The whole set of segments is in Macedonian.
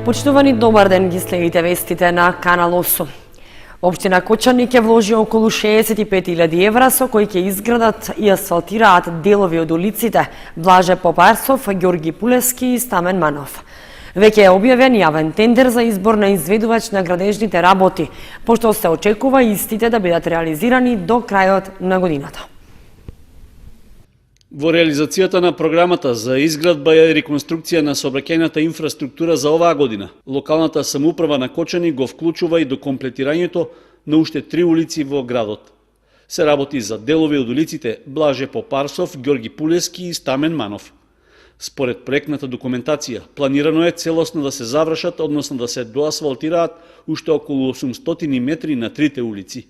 Почитувани, добар ден, ги следите вестите на Канал 8. Општина Кочани ќе вложи околу 65.000 евра со кои ќе изградат и асфалтираат делови од улиците Блаже Попарсов, Ѓорги Пулевски и Стамен Манов. Веќе е објавен јавен тендер за избор на изведувач на градежните работи, пошто се очекува истите да бидат реализирани до крајот на годината. Во реализацијата на програмата за изградба и реконструкција на сообраќајната инфраструктура за оваа година, локалната самоуправа на Кочани го вклучува и до комплетирањето на уште 3 улици во градот. Се работи за делови од улиците Блаже Попарсов, Ѓорги Пулевски и Стамен Манов. Според проектната документација, планирано е целосно да се завршат, односно да се доасфалтираат уште околу 800 метри на трите улици.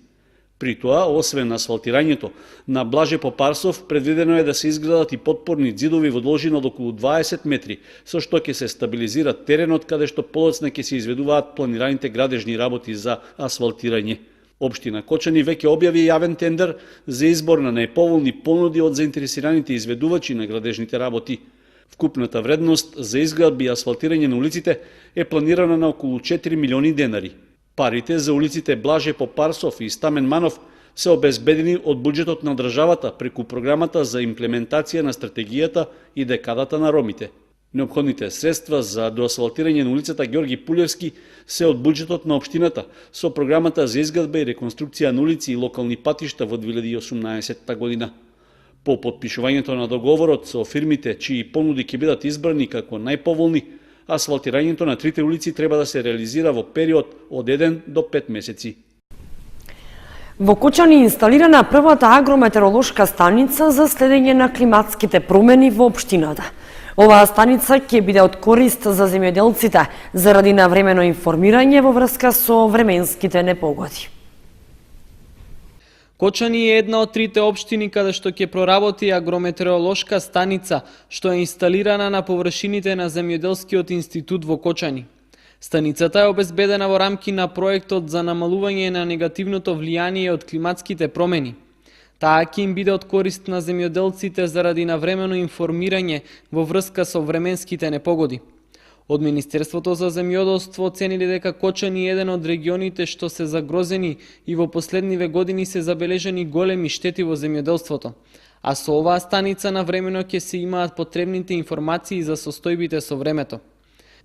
При тоа, освен асфалтирањето, на Блаже Попарсов предвидено е да се изградат и подпорни ѕидови во должина од околу 20 метри, со што ќе се стабилизира теренот каде што подоцна ќе се изведуваат планираните градежни работи за асфалтирање. Општина Кочани веќе објави јавен тендер за избор на најповолни понуди од заинтересираните изведувачи на градежните работи. Вкупната вредност за изградби и асфалтирање на улиците е планирана на околу 4 милиони денари. Парите за улиците Блаже Попарсов и Стамен Манов се обезбедени од буџетот на државата преку програмата за имплементација на стратегијата и декадата на ромите. Неопходните средства за доасфалтирање на улицата Ѓорги Пулевски се од буџетот на општината со програмата за изградба и реконструкција на улици и локални патишта во 2018 година. По потпишувањето на договорот со фирмите чии понуди ќе бидат избрани како најповолни, асфалтирањето на трите улици треба да се реализира во период од 1 до 5 месеци. Во Кочани е инсталирана првата агрометеоролошка станица за следење на климатските промени во општината. Оваа станица ќе биде од корист за земјоделците заради навремено информирање во врска со временските непогоди. Кочани е една од трите општини каде што ќе проработи агрометеоролошка станица, што е инсталирана на површините на Земјоделскиот институт во Кочани. Станицата е обезбедена во рамки на проектот за намалување на негативното влијание од климатските промени. Таа ќе им биде од корист на земјоделците заради навремено информирање во врска со временските непогоди. Од Министерството за земјоделство оценили дека Кочани е еден од регионите што се загрозени и во последниве години се забележани големи штети во земјоделството. А со оваа станица навремено ќе се имаат потребните информации за состојбите со времето.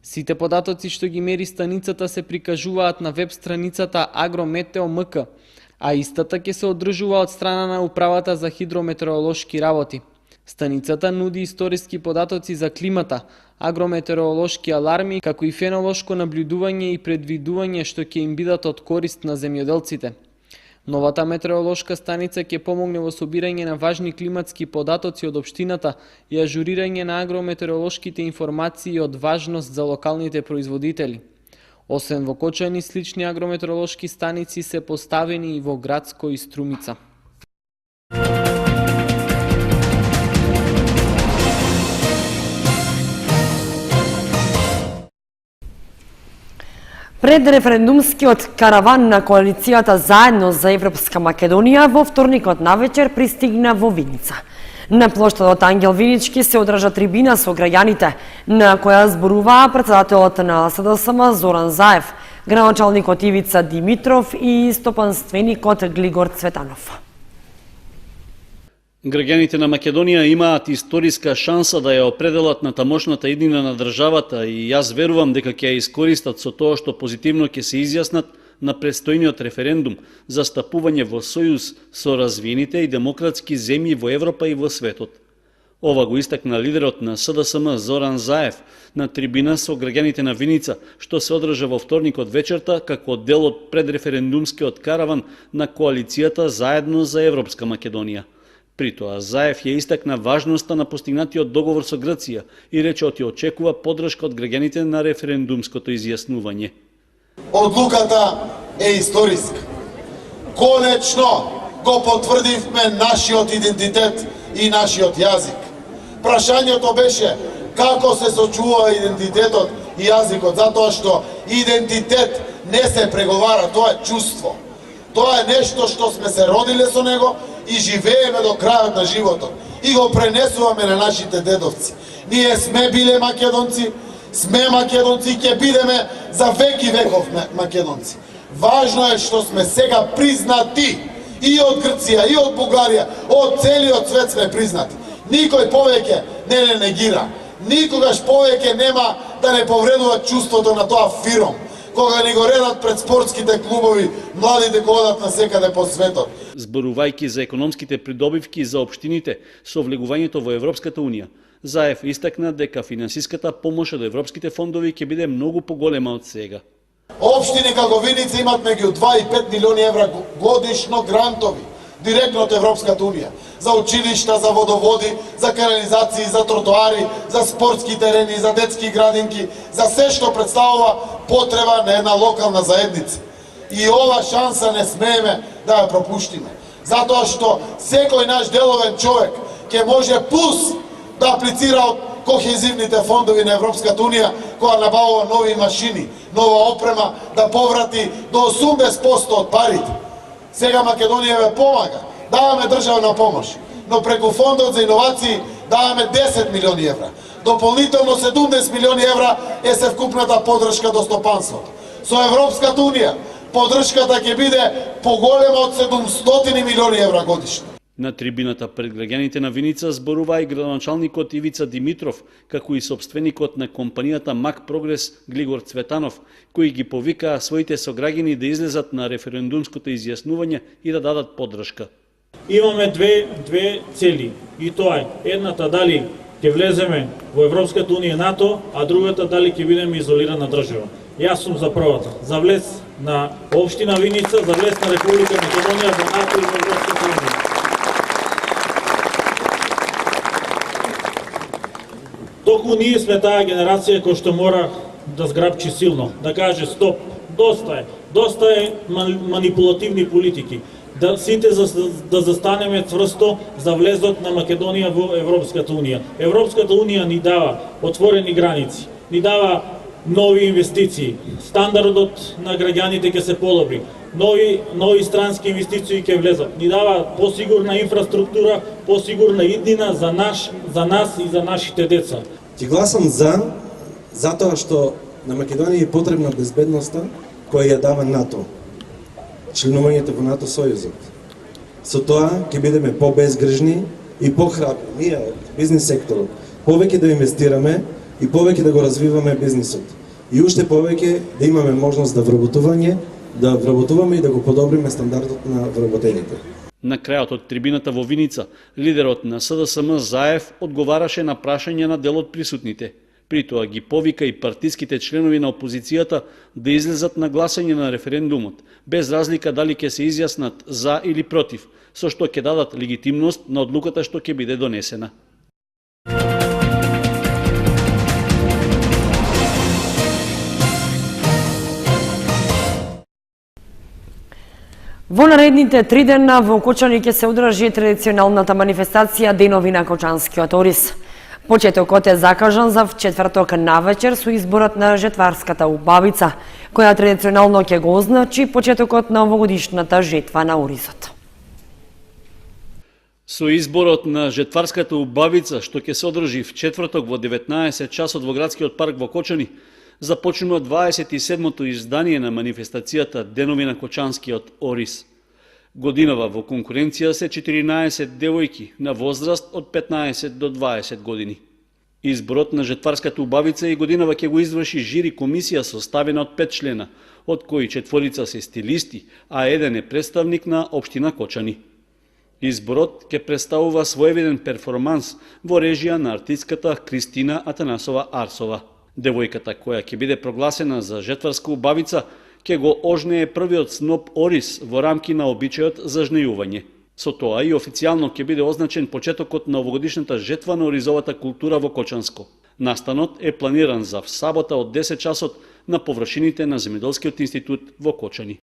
Сите податоци што ги мери станицата се прикажуваат на веб страницата Агрометео.мк, а истата ќе се одржува од страна на Управата за хидрометеоролошки работи. Станицата нуди историски податоци за климата, агрометеоролошки аларми, како и фенолошко наблюдување и предвидување што ќе им бидат од корист на земјоделците. Новата метеоролошка станица ќе помогне во собирање на важни климатски податоци од општината и ажурирање на агрометеоролошките информации од важност за локалните производители. Освен во Кочани, слични агрометеоролошки станици се поставени и во Градско и Струмица. Пред референдумскиот караван на коалицијата Заедно за Европска Македонија во вторникот навечер пристигна во Виница. На плоштадот Ангел Винички се одржа трибина со граѓаните, на која зборуваа председателот на СДСМ Зоран Заев, градоначалникот Ивица Димитров и стопанственикот Глигор Цветанов. Граѓаните на Македонија имаат историска шанса да ја определат на тамошната иднина на државата и јас верувам дека ќе ја искористат со тоа што позитивно ќе се изјаснат на предстојниот референдум за стапување во сојуз со развиените и демократски земји во Европа и во светот. Ова го истакна лидерот на СДСМ Зоран Заев на трибина со граѓаните на Виница, што се одржа во вторникот вечерта како дел од предреферендумскиот караван на коалицијата Заедно за Европска Македонија. При тоа Заев ја истакна важноста на постигнатиот договор со Грција и рече ја очекува поддршка од граѓаните на референдумското изјаснување. Одлуката е историска. Конечно го потврдивме нашиот идентитет и нашиот јазик. Прашањето беше како се сочува идентитетот и јазикот, затоа што идентитет не се преговара, тоа е чувство. Тоа е нешто што сме се родиле со него и живееме до крајот на животот. И го пренесуваме на нашите дедовци. Ние сме биле македонци, Сме македонци, ќе бидеме за веки веков македонци. Важно е што сме сега признати и од Грција, и од Бугарија, од целиот свет сме признати. Никој повеќе не негира. Никогаш повеќе нема да не повредува чувството на тоа фиром, кога ни го редат пред спортските клубови младите кои одат на секаде по светот. Зборувајќи за економските придобивки за општините со влегувањето во Европската Унија, Заев истакна дека финансиската помош од европските фондови ќе биде многу поголема од сега. Општини како Виница имат меѓу 2 и 5 милиони евра годишно грантови, директно од Европската Унија, за училишта, за водоводи, за канализации, за тротоари, за спортски терени, за детски градинки, за се што представува потреба на една локална заедница. И ова шанса не смееме да ја пропуштиме. Затоа што секој наш деловен човек ќе може плюс да аплицира од кохезивните фондови на Европската Унија, која набавува нови машини, нова опрема, да поврати до 80% од парите. Сега Македонија ве помага, даваме државна помош, но преку фондот за иновации даваме 10 милиони евра. Дополнително 70 милиони евра е севкупната поддршка до стопанството. Со Европската Унија поддршката ќе биде поголема од 700 милиони евра годишно. На трибината пред граѓаните на Виница зборува и градоначалникот Ивица Димитров, како и сопственикот на компанијата Мак Прогрес Глигор Цветанов, кои ги повикаа своите сограѓани да излезат на референдумското изјаснување и да дадат поддршка. Имаме две цели, и тоа е едната дали ќе влеземе во Европската Унија НАТО, а другата дали ќе бидеме изолирана држава. Јас сум за првата, за влез на општина Виница, за влез на Република Македонија во НАТО и во Европската Унија. Току ние сме таа генерација која што мора да зграбчи силно, да каже стоп, доста е манипулативни политики. Да сите да застанеме цврсто за влезот на Македонија во Европската Унија. Европската Унија ни дава отворени граници, ни дава нови инвестиции, стандардот на граѓаните ќе се подобри, нови странски инвестиции ќе влезат, ни дава посигурна инфраструктура, посигурна иднина за нас и за нашите деца. Ќе гласам затоа што на Македонија е потребна безбедноста која ја дава НАТО, членувањето во НАТО сојузот. Со тоа ќе бидеме побезгрижни и похрабри ние од бизнис секторот, повеќе да инвестираме и повеќе да го развиваме бизнисот. И уште повеќе да имаме можност да вработуваме и да го подобриме стандардот на вработените. На крајот од трибината во Виница, лидерот на СДСМ Заев одговараше на прашање на дел од присутните. При тоа ги повика и партиските членови на опозицијата да излезат на гласање на референдумот, без разлика дали ќе се изјаснат за или против, со што ќе дадат легитимност на одлуката што ќе биде донесена. Во наредните 3 дена во Кочани ќе се одржи традиционалната манифестација Денови на Кочанскиот ориз. Почетокот е закажан за четврток навечер со изборот на жетварската убавица, која традиционално ќе го означи почетокот на овогодишната жетва на оризот. Со изборот на жетварската убавица, што ќе се одржи в четврток во 19 часот во градскиот парк во Кочани, започнува 27-то издание на манифестацијата Денови на Кочанскиот ориз. Годинава во конкуренција се 14 девојки на возраст од 15 до 20 години. Изборот на жетварската убавица и годинава ќе го изврши жири комисија составена од 5 члена, од кои 4 се стилисти, а 1 е представник на општина Кочани. Изборот ќе представува своевиден перформанс во режија на артистката Кристина Атанасова Арсова. Девојката која ќе биде прогласена за жетварска убавица ќе го ожнее првиот сноп ориз во рамки на обичајот за жнејување. Со тоа и официјално ќе биде означен почетокот на овогодишната жетва на оризовата култура во Кочанско. Настанот е планиран за сабота од 10 часот на површините на Земјоделскиот институт во Кочани.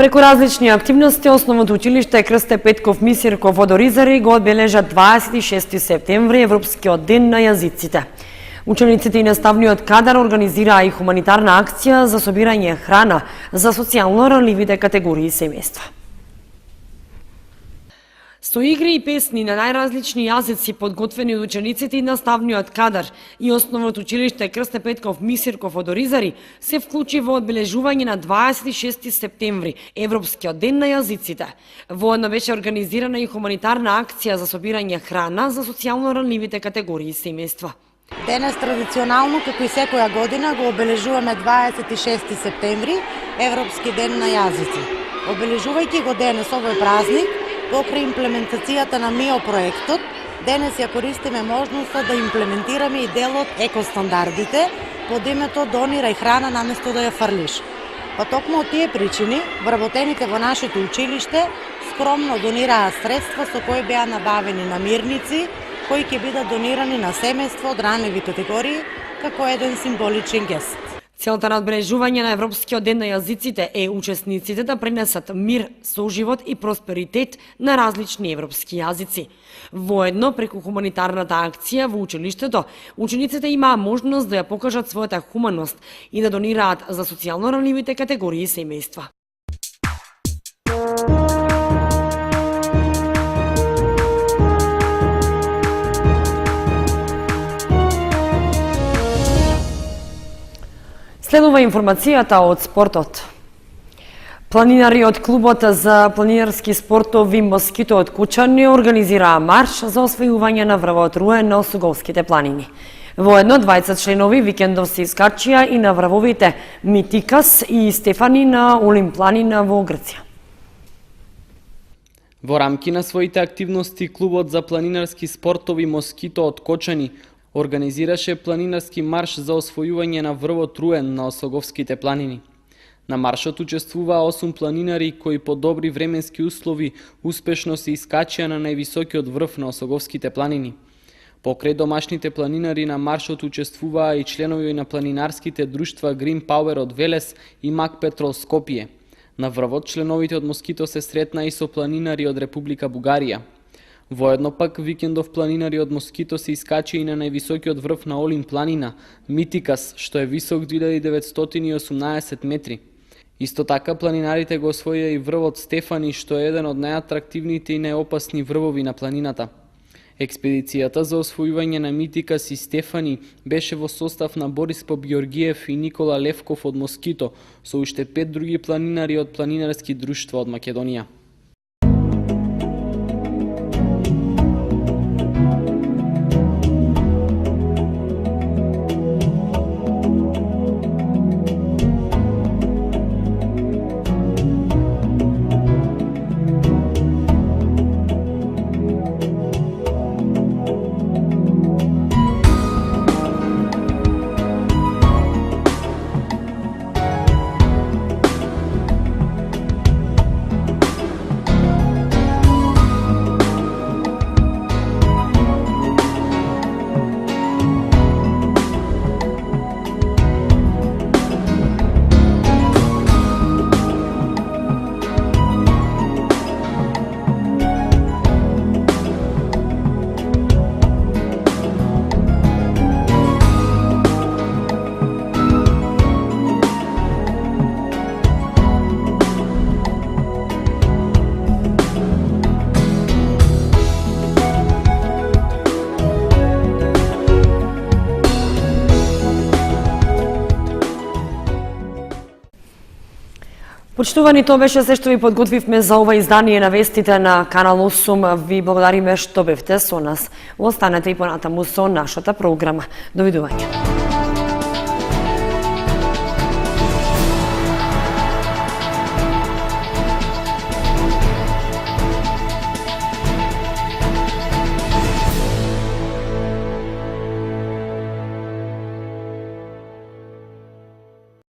Преку различни активности, Основното училиште Крсте Петков Мисирко во Доризари го одбележа 26 септември Европскиот ден на јазиците. Учениците и наставниот кадар организираа и хуманитарна акција за собирање храна за социјално ранливите категории семејства. Со игри и песни на најразлични јазици подготвени од учениците и наставниот кадар и основното училиште Крсте Петков Мисирков од Оризари се вклучи во одбележување на 26 септември, Европскиот ден на јазиците. Воедно беше организирана и хуманитарна акција за собирање храна за социјално ранливите категории семејства. Денес традиционално, како и секоја година, го обележуваме 26 септември, Европски ден на јазици. Обележувајќи го денес овој празник, покрај имплементацијата на МИО проектот, денес ја користиме можноста да имплементираме и дел од екостандардите под името "Донирај храна наместо да ја фрлиш". Па токму од тие причини, вработените во нашето училиште скромно донираа средства со кои беа набавени намирници, кои ќе бидат донирани на семејство од ранливи категории како еден символичен гест. Целта на одбележување на Европскиот ден на јазиците е учесниците да пренесат мир, соживот и просперитет на различни европски јазици. Воедно, преку хуманитарната акција во училиштето, учениците имаа можност да ја покажат својата хуманост и да донираат за социјално ранливите категории семејства. Следува информацијата од спортот. Планинари од клубот за планинарски спортови Москито од Кучани организираа марш за освојување на врвот Руен на Осоговските планини. Воедно 20 членови викендов се искачија и на врвовите Митикас и Стефани на Олим планина во Грција. Во рамки на своите активности, клубот за планинарски спортови Москито од Кочани организираше планинарски марш за освојување на врвот Руен на Осоговските планини. На маршот учествуваа 8 планинари кои по добри временски услови успешно се искачија на највисокиот врв на Осоговските планини. Покрај домашните планинари на маршот учествуваа и членови на планинарските друштва Green Power од Велес и Мак Петрол Скопје. На врвот членовите од Москито се сретна и со планинари од Република Бугарија. Воедно пак викендов планинари од Москито се искачи и на највисокиот врв на Олим планина, Митикас, што е висок 2918 метри. Исто така планинарите го освоија и врвот Стефани, што е еден од најатрактивните и најопасни врвови на планината. Експедицијата за освојување на Митикас и Стефани беше во состав на Борис Попгеоргиев и Никола Левков од Москито, со уште 5 други планинари од планинарски друштва од Македонија. Почитувани, тоа беше се што ви подготвивме за ова издание на вестите на Канал 8. Ви благодариме што бевте со нас. Останете и понатаму со нашата програма. Довидување.